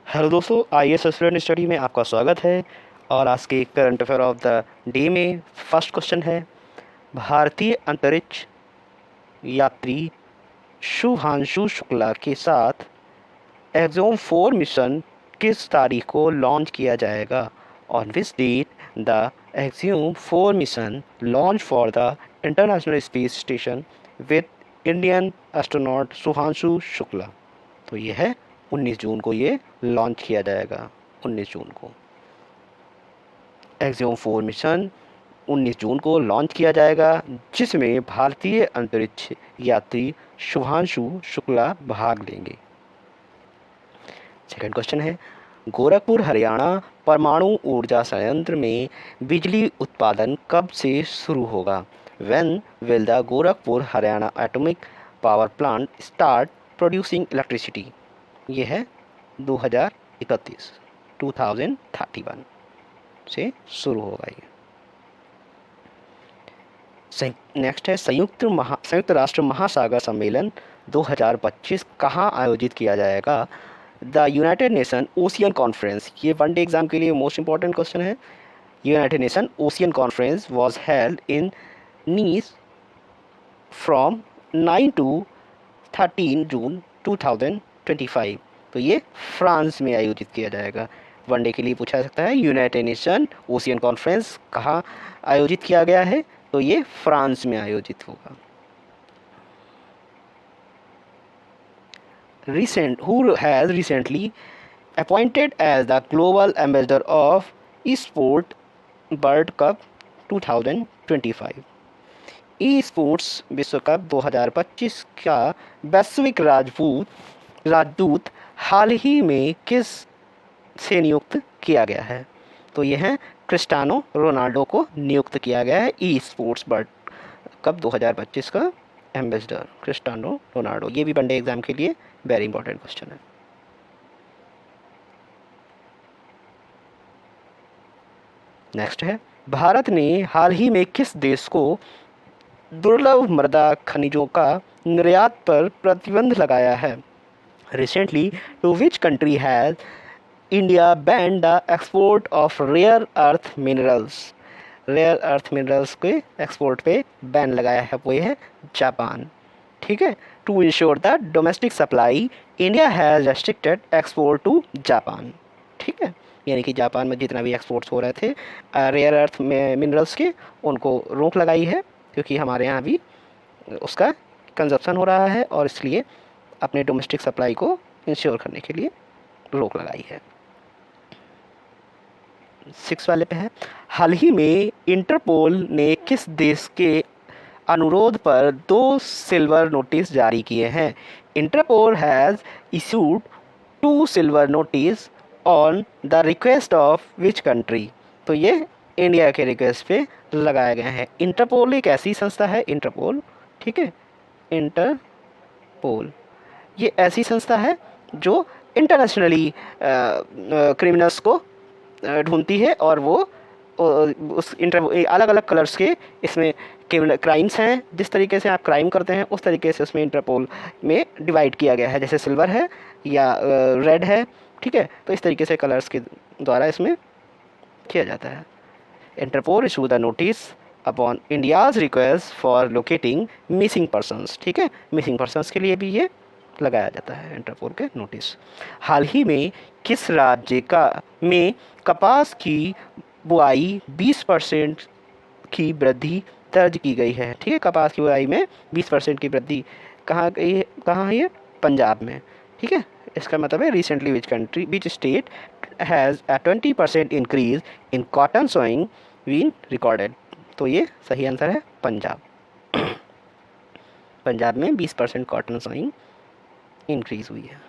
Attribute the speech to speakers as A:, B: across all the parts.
A: Hello दोस्तों, IAS student study में आपका स्वागत है। और आज के current affair of the day में फर्स्ट क्वेश्चन है, भारतीय अंतरिक्ष यात्री शुभांशु शुक्ला के साथ एक्सोम 4 मिशन किस तारीख को लॉन्च किया जाएगा? On which date the Axiom 4 mission launch for the International Space Station with Indian astronaut Shubhanshu Shukla. तो ये है 19 जून को ये लॉन्च किया जाएगा। 19 जून को एक्सियोम 4 मिशन 19 जून को लॉन्च किया जाएगा, जिसमें भारतीय अंतरिक्ष यात्री शुभांशु शुक्ला भाग लेंगे। सेकंड क्वेश्चन है, गोरखपुर हरियाणा परमाणु ऊर्जा संयंत्र में बिजली उत्पादन कब से शुरू होगा? When will the Gorakhpur Haryana atomic power plant start producing electricity? ये है 2031 2031 से शुरू होगा ये। नेक्स्ट है, संयुक्त राष्ट्र महासागर सम्मेलन 2025 कहाँ आयोजित किया जाएगा? The United Nation Ocean Conference. ये वनडे एग्जाम के लिए मोस्ट इंपॉर्टेंट क्वेश्चन है। United Nation Ocean Conference was held in Nice from 9 to 13 June 2025। तो ये फ्रांस में आयोजित किया जाएगा। वनडे के लिए पूछा सकता है, यूनाइटेड नेशन ओशियन कॉन्फ्रेंस कहाँ आयोजित किया गया है? तो ये फ्रांस में आयोजित होगा। Who has recently appointed as the global ambassador of eSport World Cup 2025? Esports विश्व कप 2025 का वैश्विक राजदूत हाल ही में किस से नियुक्त किया गया है? तो यह है क्रिस्टियानो रोनाल्डो को नियुक्त किया गया है ई स्पोर्ट्स वर्ल्ड कप 2025 का एम्बेसडर क्रिस्टियानो रोनाल्डो। ये भी वनडे एग्जाम के लिए वेरी इंपॉर्टेंट क्वेश्चन है। नेक्स्ट है, भारत ने हाल ही में किस देश को दुर्लभ मृदा खनिजों का निर्यात पर प्रतिबंध लगाया है? Recently to which country has India banned the export of rare earth minerals? Rare earth minerals के एक्सपोर्ट पे बैन लगाया है, वो ये है जापान। ठीक है, to ensure the domestic supply India has restricted export to Japan. ठीक है, यानी कि जापान में जितना भी एक्सपोर्ट्स हो रहे थे रेयर अर्थ मिनरल्स के, उनको रोक लगाई है, क्योंकि हमारे यहाँ भी उसका कंजप्शन हो रहा है और इसलिए अपने डोमेस्टिक सप्लाई को इंश्योर करने के लिए रोक लगाई है। 6 वाले पे है, हाल ही में इंटरपोल ने किस देश के अनुरोध पर 2 सिल्वर नोटिस जारी किए हैं? Interpol has issued 2 silver notice on the request of which country? तो ये इंडिया के रिक्वेस्ट पे लगाया गया है। इंटरपोल एक ऐसी संस्था है, इंटरपोल, ठीक है, इंटरपोल ये ऐसी संस्था है जो इंटरनेशनली क्रिमिनल्स को ढूंढती है, और वो उस अलग अलग कलर्स के इसमें क्राइम्स हैं। जिस तरीके से आप क्राइम करते हैं उस तरीके से उसमें इंटरपोल में डिवाइड किया गया है, जैसे सिल्वर है या रेड है, ठीक है, तो इस तरीके से कलर्स के द्वारा इसमें किया जाता है। Interpol issue the notice upon India's request for locating missing persons. ठीक है, मिसिंग पर्सनस के लिए भी ये लगाया जाता है इंटरपोल के नोटिस। हाल ही में किस राज्य में कपास की बुआई 20% की वृद्धि दर्ज की गई है? ठीक है, कपास की बुआई में 20% की वृद्धि कहाँ है ये? पंजाब में। ठीक है, इसका मतलब है recently which state has a 20% increase in cotton sowing been recorded? तो ये सही आंसर है पंजाब। पंजाब में 20% कॉटन सोइंग इंक्रीज हुई है।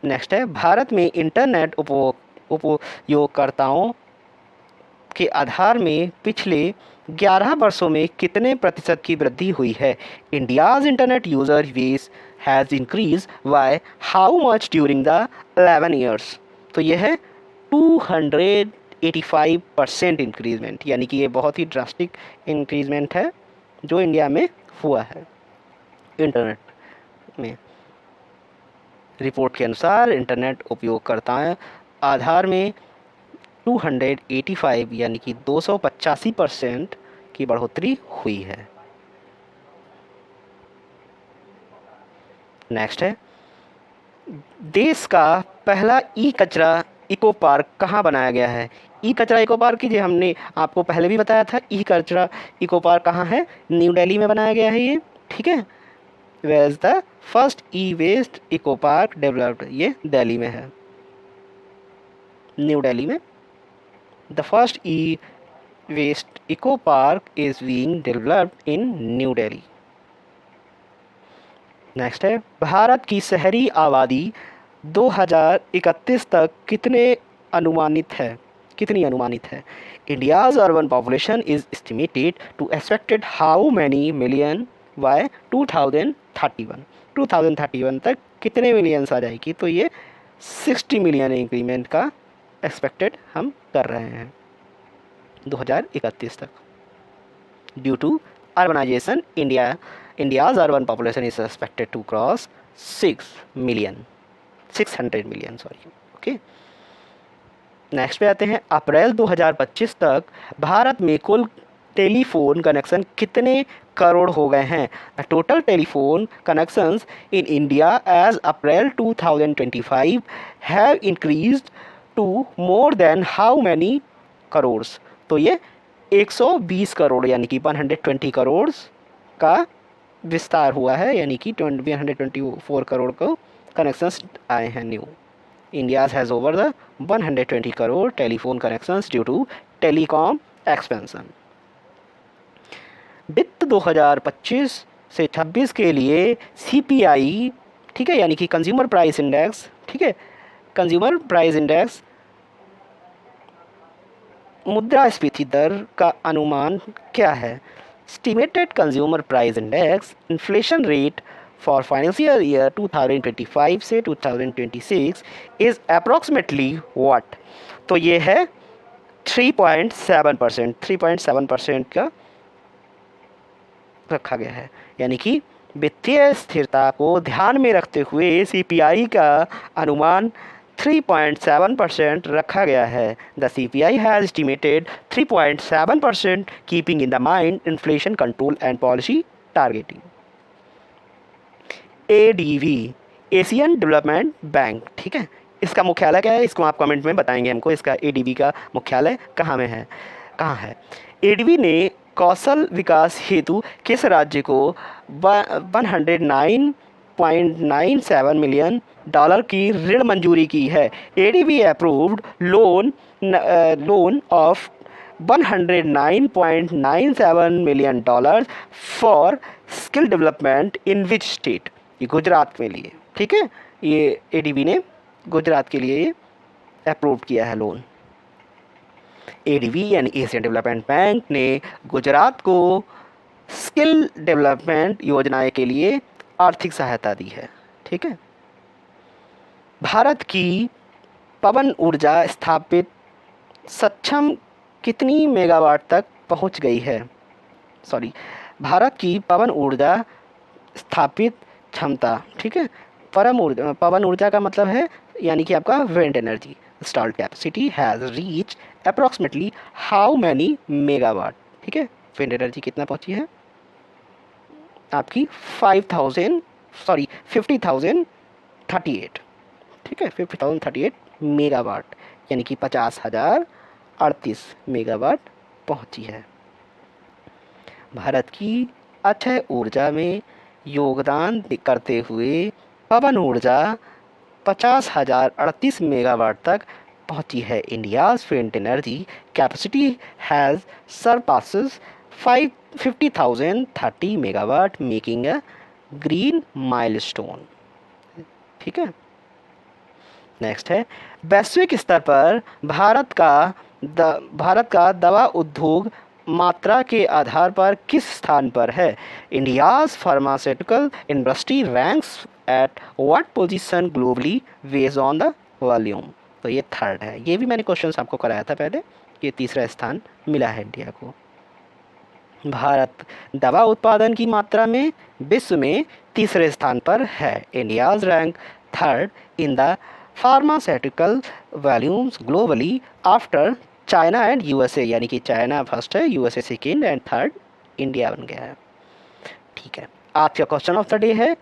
A: नेक्स्ट है, भारत में इंटरनेट उपयोगकर्ताओं के आधार में पिछले 11 वर्षों में कितने प्रतिशत की वृद्धि हुई है? India's internet user base has increase by how much during the 11 years? तो यह है 285% इंक्रीजमेंट, यानी कि ये बहुत ही ड्रास्टिक इंक्रीजमेंट है जो इंडिया में हुआ है इंटरनेट में। रिपोर्ट के अनुसार इंटरनेट उपयोगकर्ताएं आधार में 285 यानी कि 285% की बढ़ोतरी हुई है। नेक्स्ट है, देश का पहला ई कचरा इको पार्क कहाँ बनाया गया है? ई कचरा इको पार्क की जो हमने आपको पहले भी बताया था, ई कचरा इको पार्क कहाँ है? न्यू दिल्ली में बनाया गया है ये, ठीक है। Where is the first e waste eco park developed? ये दिल्ली में है, न्यू दिल्ली में। The first e waste eco park is being developed in New Delhi. Next है, भारत की शहरी आबादी 2031 तक कितनी अनुमानित है? India's urban population is estimated to expected how many million by 2031 तक कितने मिलियंस आ जाएगी? तो ये 60 मिलियन इंक्रीमेंट का एक्सपेक्टेड हम कर रहे हैं 2031 तक। Due to urbanization India's urban population is expected to cross 600 million, okay. Next पे आते हैं, अप्रैल 2025 तक भारत में कुल टेलीफोन कनेक्शन कितने करोड़ हो गए हैं? The total telephone connections in India as April 2025 have increased to more than how many crores? तो ये 120 करोड़ यानी कि 120 करोड़ का विस्तार हुआ है, यानी कि 124 करोड़ को कनेक्शंस आए हैं new. India has over the 120 crore telephone connections due to telecom expansion. वित्त 2025 से 26 के लिए CPI, ठीक है, यानी कि कंज्यूमर प्राइस इंडेक्स, ठीक है, कंज्यूमर प्राइस इंडेक्स मुद्रास्फीति दर का अनुमान क्या है? Estimated consumer price index inflation rate for financial year 2025 से 2026 is approximately what? तो ये है 3.7% का रखा गया है, यानी कि वित्तीय स्थिरता को ध्यान में रखते हुए CPI का अनुमान 3.7% रखा गया है। The CPI has estimated 3.7% keeping in the mind inflation control and policy targeting. ADB, Asian development bank, ठीक है, इसका मुख्यालय क्या है? इसको आप कमेंट में बताएंगे हमको, इसका ADB का मुख्यालय कहाँ है? ADB ने कौशल विकास हेतु किस राज्य को 109.97 मिलियन डॉलर की ऋण मंजूरी की है? ADB approved loan of 109.97 million dollar for skill development in which state? ये गुजरात में लिए, ठीक है, ये ADB ने गुजरात के लिए अप्रूव किया है लोन। ADB यानी एशियन डेवलपमेंट बैंक ने गुजरात को स्किल डेवलपमेंट योजनाएं के लिए आर्थिक सहायता दी है, ठीक है। भारत की पवन ऊर्जा स्थापित सक्षम कितनी मेगावाट तक पहुंच गई है? भारत की पवन ऊर्जा स्थापित क्षमता, ठीक है, पवन ऊर्जा का मतलब है यानी कि आपका wind energy installed capacity has reach approximately how many megawatt? ठीक है, विंड एनर्जी कितना पहुंची है आपकी 50,038, ठीक है, 50,038 मेगावाट, यानी कि 50,038 मेगावाट पहुंची है। भारत की अक्षय ऊर्जा में योगदान करते हुए पवन ऊर्जा 50,038 मेगावाट तक पहुंची है। India's wind energy capacity has surpasses 50,030 megawatt making a green milestone, ठीक है। नेक्स्ट है, वैश्विक स्तर पर भारत का दवा उद्योग मात्रा के आधार पर किस स्थान पर है? India's pharmaceutical industry ranks at what position globally based on the volume? तो ये थर्ड है, ये भी मैंने क्वेश्चंस आपको कराया था पहले, ये तीसरा स्थान मिला है इंडिया को। भारत दवा उत्पादन की मात्रा में विश्व में तीसरे स्थान पर है। India's rank third in the pharmaceutical volumes globally after China and USA, यानी कि चाइना फर्स्ट है, USA second and third India बन गया है। ठीक है, आज का क्वेश्चन ऑफ द डे है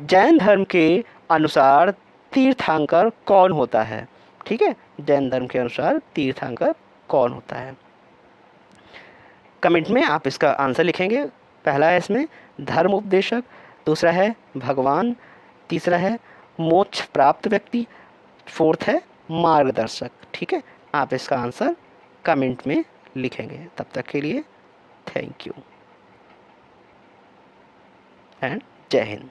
A: जैन धर्म के अनुसार तीर्थंकर कौन होता है। ठीक है, जैन धर्म के अनुसार तीर्थंकर कौन होता है। कमेंट में आप इसका आंसर लिखेंगे। पहला है इसमें धर्म उपदेशक, दूसरा है भगवान, तीसरा है मोक्ष प्राप्त व्यक्ति, फोर्थ है मार्गदर्शक। ठीक है, आप इसका आंसर कमेंट में लिखेंगे। तब तक के लिए थैंक यू एंड जय हिंद।